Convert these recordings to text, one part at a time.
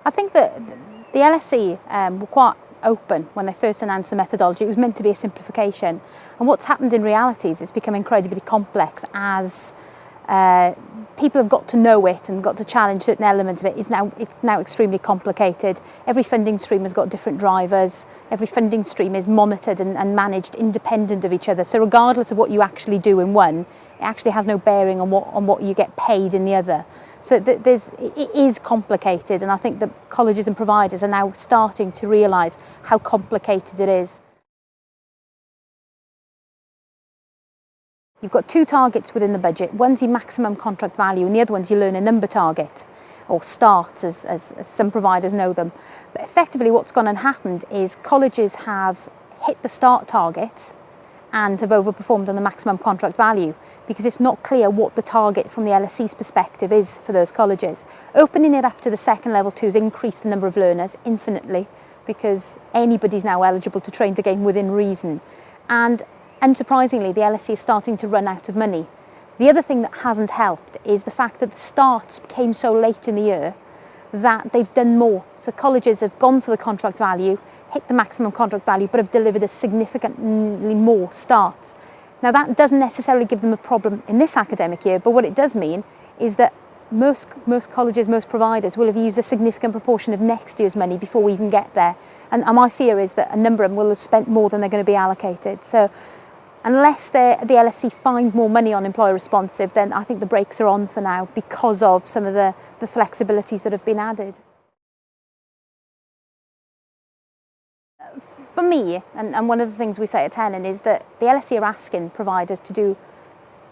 I think that the LSE were quite open when they first announced the methodology. It was meant to be a simplification, and what's happened in reality is it's become incredibly complex as people have got to know it and got to challenge certain elements of it. It's now extremely complicated. Every funding stream has got different drivers. Every funding stream is monitored and managed independent of each other. So regardless of what you actually do in one, it actually has no bearing on what you get paid in the other. So it is complicated, and I think that colleges and providers are now starting to realise how complicated it is. You've got two targets within the budget. One's your maximum contract value and the other one's your learner number target, or START as some providers know them. But effectively what's gone and happened is colleges have hit the START target and have overperformed on the maximum contract value because it's not clear what the target from the LSE's perspective is for those colleges. Opening it up to the second level 2 has increased the number of learners infinitely because anybody's now eligible to train to gain within reason. And unsurprisingly, the LSE is starting to run out of money. The other thing that hasn't helped is the fact that the starts came so late in the year that they've done more. So colleges have gone for the contract value, hit the maximum contract value, but have delivered a significantly more starts. Now that doesn't necessarily give them a problem in this academic year, but what it does mean is that most colleges, most providers will have used a significant proportion of next year's money before we even get there. And my fear is that a number of them will have spent more than they're going to be allocated. So unless the LSE find more money on employer responsive, then I think the brakes are on for now because of some of the flexibilities that have been added. For me, and one of the things we say at Tenon is that the LSE are asking providers to do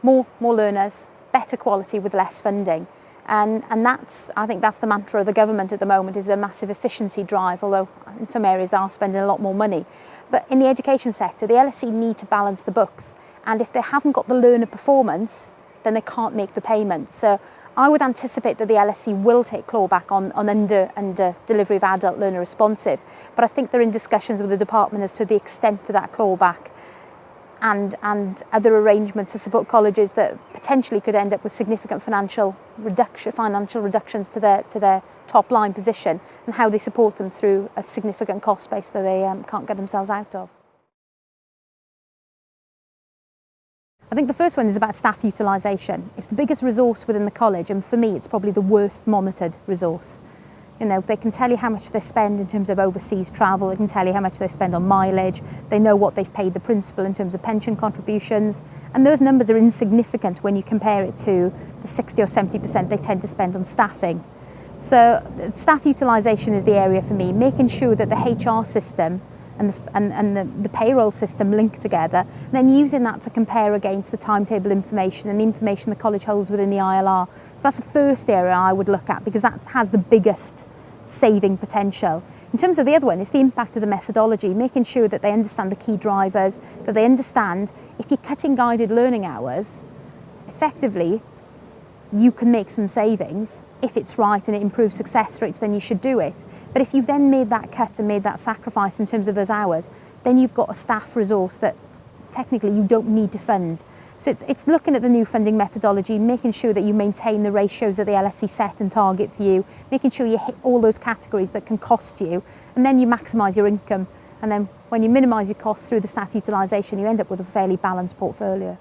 more learners, better quality with less funding. And I think that's the mantra of the government at the moment, is a massive efficiency drive, although in some areas they are spending a lot more money. But in the education sector, the LSE need to balance the books. And if they haven't got the learner performance, then they can't make the payments. So I would anticipate that the LSE will take clawback on under delivery of adult learner responsive. But I think they're in discussions with the department as to the extent of that clawback and other arrangements to support colleges that potentially could end up with significant financial reductions to their top line position, and how they support them through a significant cost base that they can't get themselves out of. I think the first one is about staff utilisation. It's the biggest resource within the college, and for me it's probably the worst monitored resource. You know, they can tell you how much they spend in terms of overseas travel, they can tell you how much they spend on mileage, they know what they've paid the principal in terms of pension contributions, and those numbers are insignificant when you compare it to the 60 or 70% they tend to spend on staffing. So staff utilisation is the area for me, making sure that the HR system and the payroll system link together, and then using that to compare against the timetable information and the information the college holds within the ILR. So that's the first area I would look at, because that has the biggest saving potential. In terms of the other one, it's the impact of the methodology, making sure that they understand the key drivers, that they understand if you're cutting guided learning hours, effectively you can make some savings. If it's right and it improves success rates, then you should do it. But if you've then made that cut and made that sacrifice in terms of those hours, then you've got a staff resource that technically you don't need to fund. So it's looking at the new funding methodology, making sure that you maintain the ratios that the LSE set and target for you, making sure you hit all those categories that can cost you, and then you maximise your income. And then when you minimise your costs through the staff utilisation, you end up with a fairly balanced portfolio.